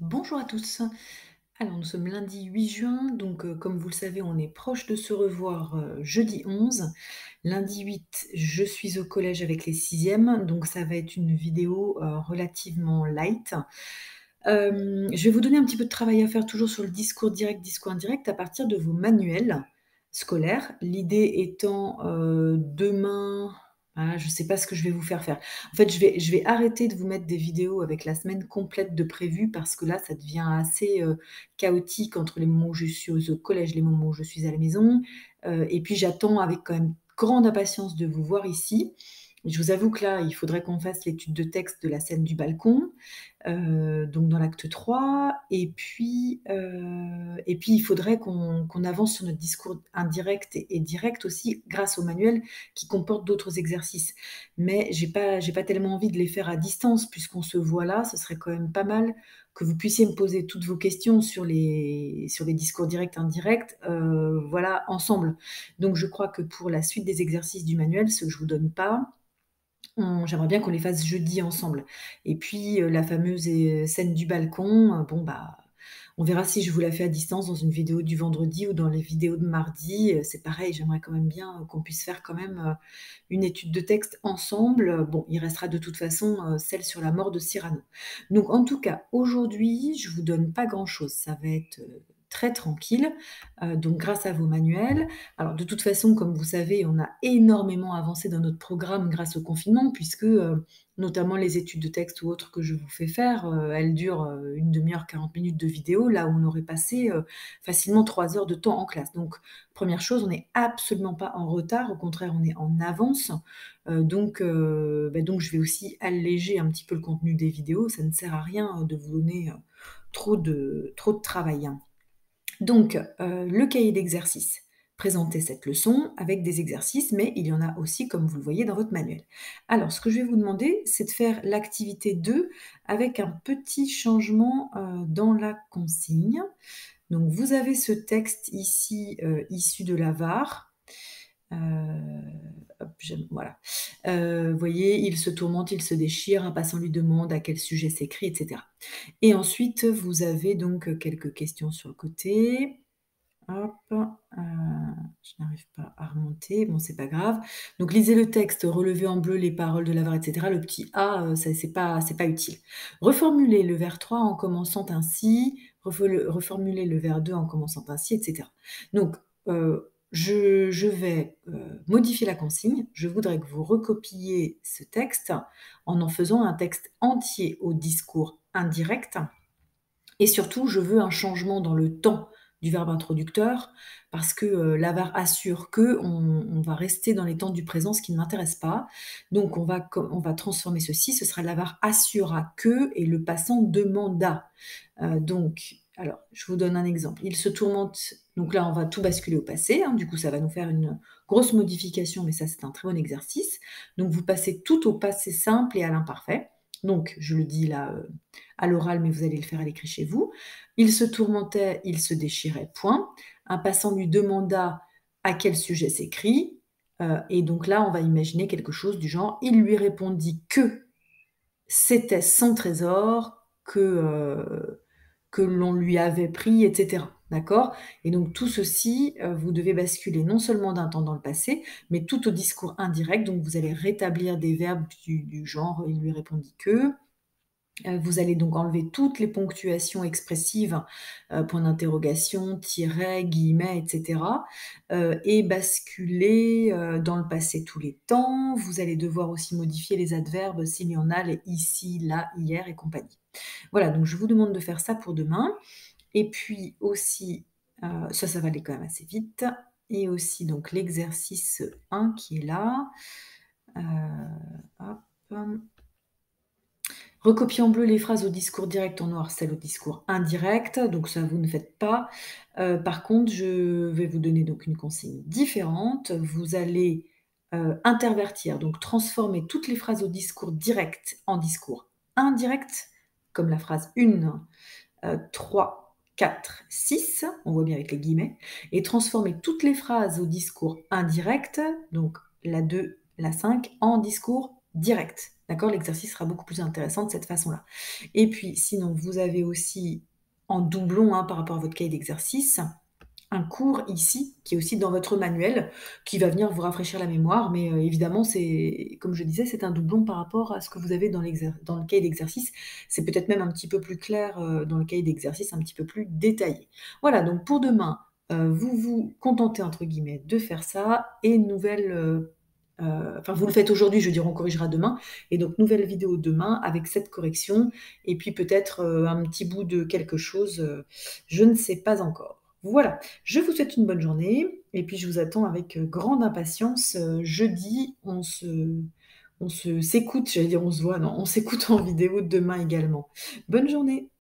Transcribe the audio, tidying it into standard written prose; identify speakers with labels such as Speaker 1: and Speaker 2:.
Speaker 1: Bonjour à tous. Alors nous sommes lundi 8 juin, donc comme vous le savez, on est proche de se revoir, jeudi 11. Lundi 8, je suis au collège avec les sixièmes, donc ça va être une vidéo, relativement light. Je vais vous donner un petit peu de travail à faire toujours sur le discours direct, discours indirect à partir de vos manuels scolaires. L'idée étant, demain, je ne sais pas ce que je vais vous faire faire. En fait, je vais arrêter de vous mettre des vidéos avec la semaine complète de prévu parce que là, ça devient assez, chaotique entre les moments où je suis au collège, les moments où je suis à la maison, et puis j'attends avec quand même grande impatience de vous voir ici. Je vous avoue que là, il faudrait qu'on fasse l'étude de texte de la scène du balcon, donc dans l'acte 3 et puis il faudrait qu'on avance sur notre discours indirect et direct aussi grâce au manuel qui comporte d'autres exercices. Mais j'ai pas tellement envie de les faire à distance puisqu'on se voit là, ce serait quand même pas mal que vous puissiez me poser toutes vos questions sur les discours directs, indirects, voilà, ensemble. Donc je crois que pour la suite des exercices du manuel, ceux que je vous donne pas, j'aimerais bien qu'on les fasse jeudi ensemble et puis, la fameuse, scène du balcon, bon, bah, on verra si je vous la fais à distance dans une vidéo du vendredi ou dans les vidéos de mardi, c'est pareil, j'aimerais quand même bien, qu'on puisse faire quand même, une étude de texte ensemble. Bon, il restera de toute façon, celle sur la mort de Cyrano. Donc en tout cas, aujourd'hui, je vous donne pas grand-chose, ça va être, très tranquille, donc grâce à vos manuels. Alors de toute façon, comme vous savez, on a énormément avancé dans notre programme grâce au confinement puisque, notamment les études de texte ou autres que je vous fais faire, elles durent, 1/2 heure, 40 minutes de vidéo, là où on aurait passé, facilement 3 heures de temps en classe. Donc première chose, on n'est absolument pas en retard, au contraire, on est en avance, donc je vais aussi alléger un petit peu le contenu des vidéos. Ça ne sert à rien, de vous donner, trop de travail, hein. Donc, le cahier d'exercices. Présentez cette leçon avec des exercices, mais il y en a aussi comme vous le voyez dans votre manuel. Alors, ce que je vais vous demander, c'est de faire l'activité 2 avec un petit changement, dans la consigne. Donc vous avez ce texte ici, issu de la VAR. Heu, hop, voilà. Voyez, il se tourmente, il se déchire, un passant lui demande à quel sujet s'écrit, et cetera. Et ensuite, vous avez donc, quelques questions sur le côté. Hop, je n'arrive pas à remonter, bon c'est pas grave. Donc lisez le texte, relevez en bleu les paroles de l'avare et cetera. Le petit A, ça c'est pas utile. Reformulez le vers 3 en commençant ainsi, reformulez le vers 2 en commençant ainsi, et cetera. Donc, je vais, modifier la consigne. Je voudrais que vous recopiez ce texte en faisant un texte entier au discours indirect et surtout, je veux un changement dans le temps du verbe introducteur parce que, l'avar assure que, on va rester dans les temps du présent, ce qui ne m'intéresse pas. Donc on va transformer ceci, ce sera l'avar assura que et le passant demanda. Donc alors, je vous donne un exemple. Il se tourmente, donc là, on va tout basculer au passé, hein, du coup, ça va nous faire une grosse modification, mais ça, c'est un très bon exercice. Donc vous passez tout au passé simple et à l'imparfait. Donc je le dis là, à l'oral, mais vous allez le faire à l'écrit chez vous. Il se tourmentait, il se déchirait, point. Un passant lui demanda à quel sujet s'écrit, et donc là, on va imaginer quelque chose du genre: il lui répondit que c'était son trésor, que l'on lui avait pris, et cetera. D'accord? Et donc tout ceci, vous devez basculer non seulement d'un temps dans le passé, mais tout au discours indirect. Donc vous allez rétablir des verbes du genre: il lui répondit que. Vous allez donc enlever toutes les ponctuations expressives, point d'interrogation, tiret, guillemets, et cetera, et basculer, dans le passé tous les temps. Vous allez devoir aussi modifier les adverbes s'il y en a, les ici, là, hier et compagnie. Voilà, donc je vous demande de faire ça pour demain et puis aussi, ça va aller quand même assez vite et aussi donc l'exercice 1 qui est là, heu, hop. Recopiez en bleu les phrases au discours direct, en noir celles au discours indirect, donc ça vous ne faites pas. Par contre, je vais vous donner donc une consigne différente. Vous allez, intervertir, donc transformer toutes les phrases au discours direct en discours indirect, comme la phrase 1, 3, 4, 6, on voit bien avec les guillemets, et transformer toutes les phrases au discours indirect, donc la 2, la 5, en discours direct. D'accord? L'exercice sera beaucoup plus intéressant de cette façon-là. Et puis sinon, vous avez aussi en doublon, hein, par rapport à votre cahier d'exercice, un cours ici, qui est aussi dans votre manuel, qui va venir vous rafraîchir la mémoire, mais évidemment, c'est comme je disais, c'est un doublon par rapport à ce que vous avez dans le cahier d'exercice. C'est peut-être même un petit peu plus clair, dans le cahier d'exercice, un petit peu plus détaillé. Voilà, donc pour demain, vous vous «contentez» entre guillemets de faire ça et enfin vous le faites aujourd'hui, je veux dire, on corrigera demain et donc nouvelle vidéo demain avec cette correction et puis peut-être, un petit bout de quelque chose, je ne sais pas encore. Voilà, je vous souhaite une bonne journée et puis je vous attends avec, grande impatience, jeudi. On s'écoute, j'allais dire on se voit, non, on s'écoute en vidéo demain également. Bonne journée.